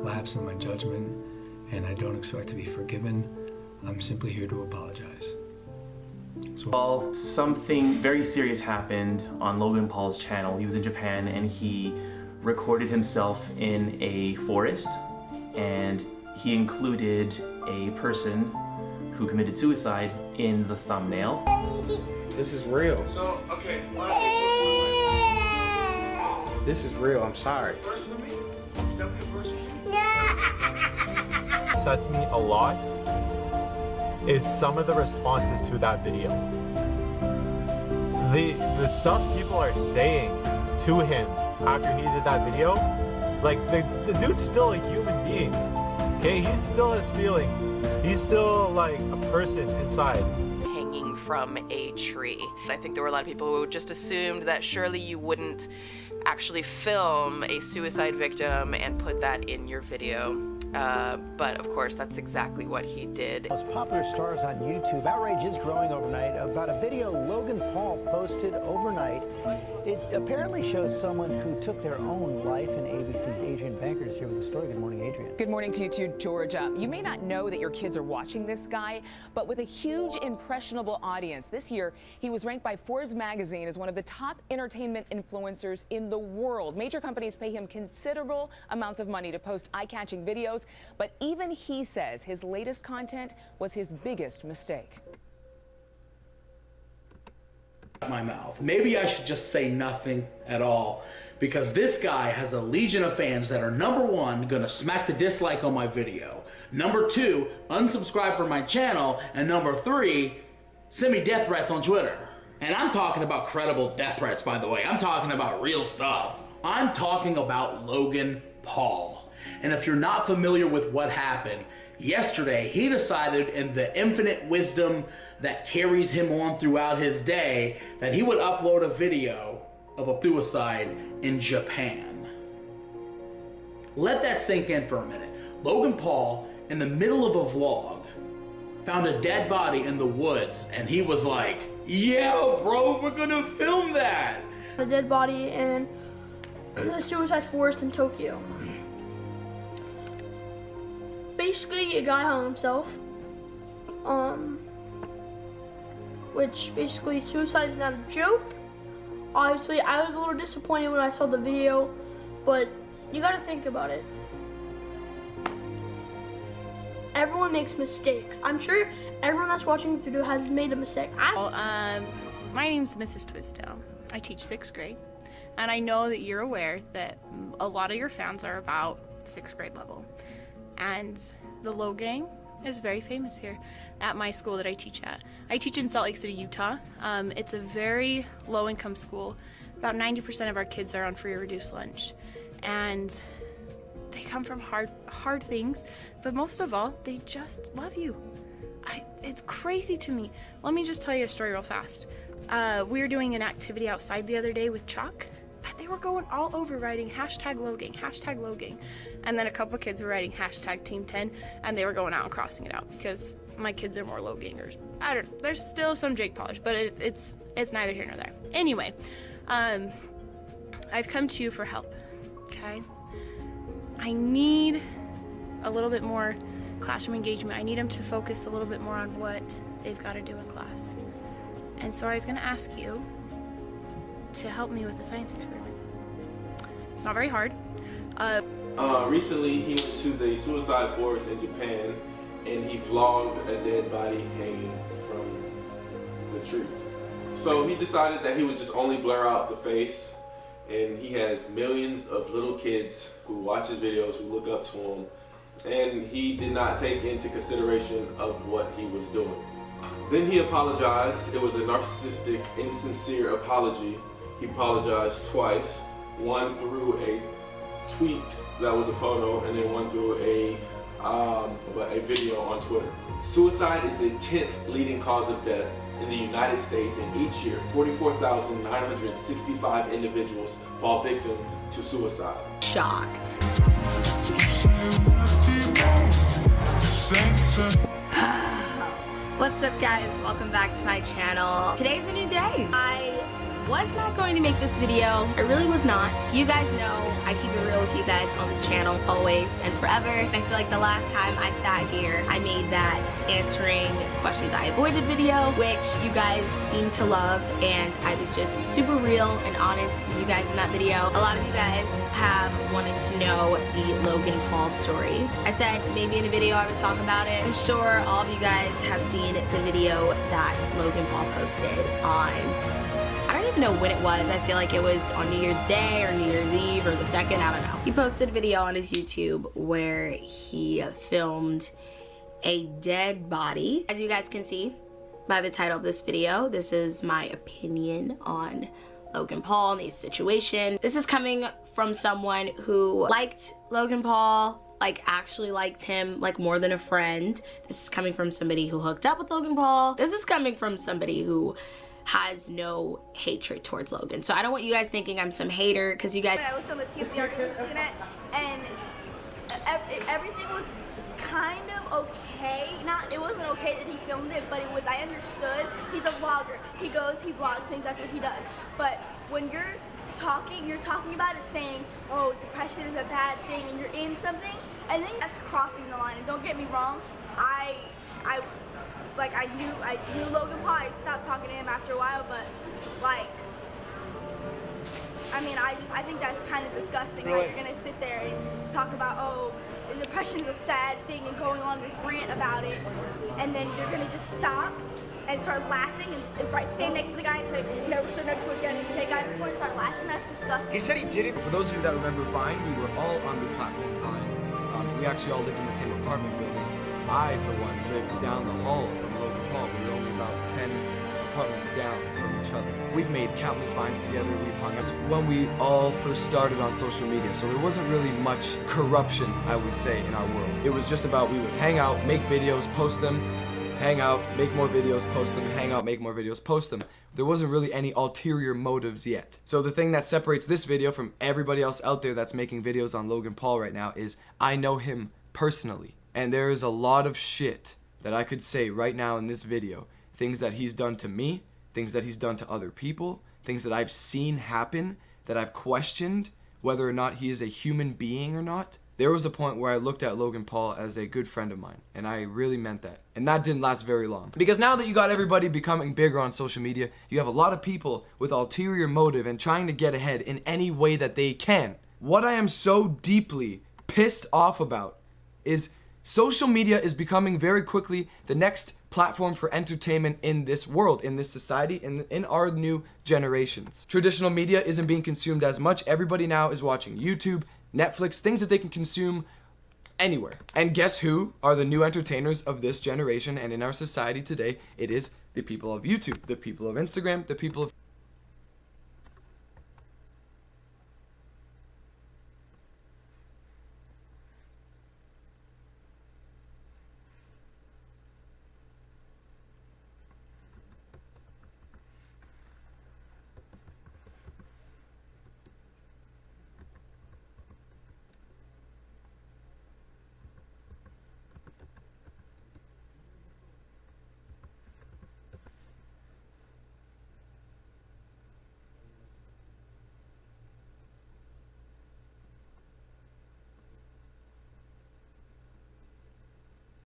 lapse in my judgment, and I don't expect to be forgiven. I'm simply here to apologize. Well, something very serious happened on Logan Paul's channel. He was in Japan and he recorded himself in a forest, and he included a person who committed suicide in the thumbnail. This is real. So, okay. This is real, I'm sorry. First for me? Definitely first for me. Upsets me a lot is some of the responses to that video. The stuff people are saying to him after he did that video, like the dude's still a human being. Okay, he still has feelings. He's still like a person inside. Hanging from a tree. I think there were a lot of people who just assumed that surely you wouldn't actually film a suicide victim and put that in your video. But of course, that's exactly what he did. Most popular stars on YouTube. Outrage is growing overnight about a video Logan Paul posted overnight. It apparently shows someone who took their own life, and ABC's Adrian Banker is here with the story. Good morning, Adrian. Good morning to you too, Georgia. You may not know that your kids are watching this guy, but with a huge impressionable audience. This year, he was ranked by Forbes magazine as one of the top entertainment influencers in the world. Major companies pay him considerable amounts of money to post eye-catching videos, but even he says his latest content was his biggest mistake. My mouth. Maybe I should just say nothing at all, because this guy has a legion of fans that are, number one, gonna smack the dislike on my video, number two, unsubscribe from my channel, and number three, send me death threats on Twitter. And I'm talking about credible death threats, by the way. I'm talking about real stuff. I'm talking about Logan Paul. And if you're not familiar with what happened, yesterday he decided, in the infinite wisdom that carries him on throughout his day, that he would upload a video of a suicide in Japan. Let that sink in for a minute. Logan Paul, in the middle of a vlog, found a dead body in the woods, and he was like, yeah, bro, we're gonna film that. A dead body in the suicide forest in Tokyo. Basically, a guy hung himself. Which basically, suicide is not a joke. Obviously, I was a little disappointed when I saw the video, but you gotta think about it. Everyone makes mistakes. I'm sure everyone that's watching the video has made a mistake. My name's Mrs. Twisdale. I teach 6th grade, and I know that you're aware that a lot of your fans are about 6th grade level. And the Logan is very famous here at my school that I teach at. I teach in Salt Lake City, Utah. It's a very low-income school. About 90% of our kids are on free or reduced lunch. And they come from hard things, but most of all, they just love you. It's crazy to me. Let me just tell you a story real fast. We were doing an activity outside the other day with chalk. They were going all over writing #Logan, #Logan. And then a couple kids were writing #Team10, and they were going out and crossing it out because my kids are more Logangers. I don't know, there's still some Jake polish, but it's neither here nor there. Anyway, I've come to you for help, okay? I need a little bit more classroom engagement. I need them to focus a little bit more on what they've got to do in class. And so I was gonna ask you to help me with the science experiment. It's not very hard. Recently, he went to the suicide forest in Japan, and he vlogged a dead body hanging from the tree. So he decided that he would just only blur out the face, and he has millions of little kids who watch his videos, who look up to him, and he did not take into consideration of what he was doing. Then he apologized. It was a narcissistic, insincere apology. He apologized twice, one through a tweet that was a photo, and then one through a video on Twitter. Suicide is the 10th leading cause of death in the United States, and each year 44,965 individuals fall victim to suicide. Shocked. What's up, guys? Welcome back to my channel. Today's a new day. I was not going to make this video. I really was not. You guys know I keep it real with you guys on this channel always and forever. And I feel like the last time I sat here, I made that answering questions I avoided video, which you guys seem to love, and I was just super real and honest with you guys in that video. A lot of you guys have wanted to know the Logan Paul story. I said maybe in a video I would talk about it. I'm sure all of you guys have seen the video that Logan Paul posted on, I don't even know when it was. I feel like it was on New Year's Day or New Year's Eve or the 2nd, I don't know. He posted a video on his YouTube where he filmed a dead body. As you guys can see by the title of this video, this is my opinion on Logan Paul and his situation. This is coming from someone who liked Logan Paul, like actually liked him like more than a friend. This is coming from somebody who hooked up with Logan Paul. This is coming from somebody who has no hatred towards Logan. So I don't want you guys thinking I'm some hater, because you guys— I looked on the TMZ internet and everything was kind of okay. It wasn't okay that he filmed it, but it was, I understood. He's a vlogger. He vlogs things, that's what he does. But when you're talking about it saying, oh, depression is a bad thing, and you're in something, I think that's crossing the line. And don't get me wrong, I knew Logan Paul. I stopped talking to him after a while, but like, I mean, I think that's kind of disgusting. Right? You're gonna sit there and talk about, oh, depression is a sad thing, and going on this rant about it, and then you're gonna just stop and start laughing and stand next to the guy and say, never stood next to a gay guy before, and start laughing. That's disgusting. He said he did it. For those of you that remember Vine, we were all on the platform Vine. We actually all lived in the same apartment building. I, for one, lived down the hall from Logan Paul. We were only about 10 apartments down from each other. We've made countless Vines together. We've hung out when we all first started on social media, so there wasn't really much corruption, I would say, in our world. It was just about we would hang out, make videos, post them, hang out, make more videos, post them, hang out, make more videos, post them. There wasn't really any ulterior motives yet. So the thing that separates this video from everybody else out there that's making videos on Logan Paul right now is I know him personally. And there is a lot of shit that I could say right now in this video. Things that he's done to me, things that he's done to other people, things that I've seen happen, that I've questioned whether or not he is a human being or not. There was a point where I looked at Logan Paul as a good friend of mine, and I really meant that. And that didn't last very long. Because now that you got everybody becoming bigger on social media, you have a lot of people with ulterior motive and trying to get ahead in any way that they can. What I am so deeply pissed off about is social media is becoming very quickly the next platform for entertainment in this world, in this society, in our new generations. Traditional media isn't being consumed as much. Everybody now is watching YouTube, Netflix, things that they can consume anywhere. And guess who are the new entertainers of this generation and in our society today? It is the people of YouTube, the people of Instagram, the people of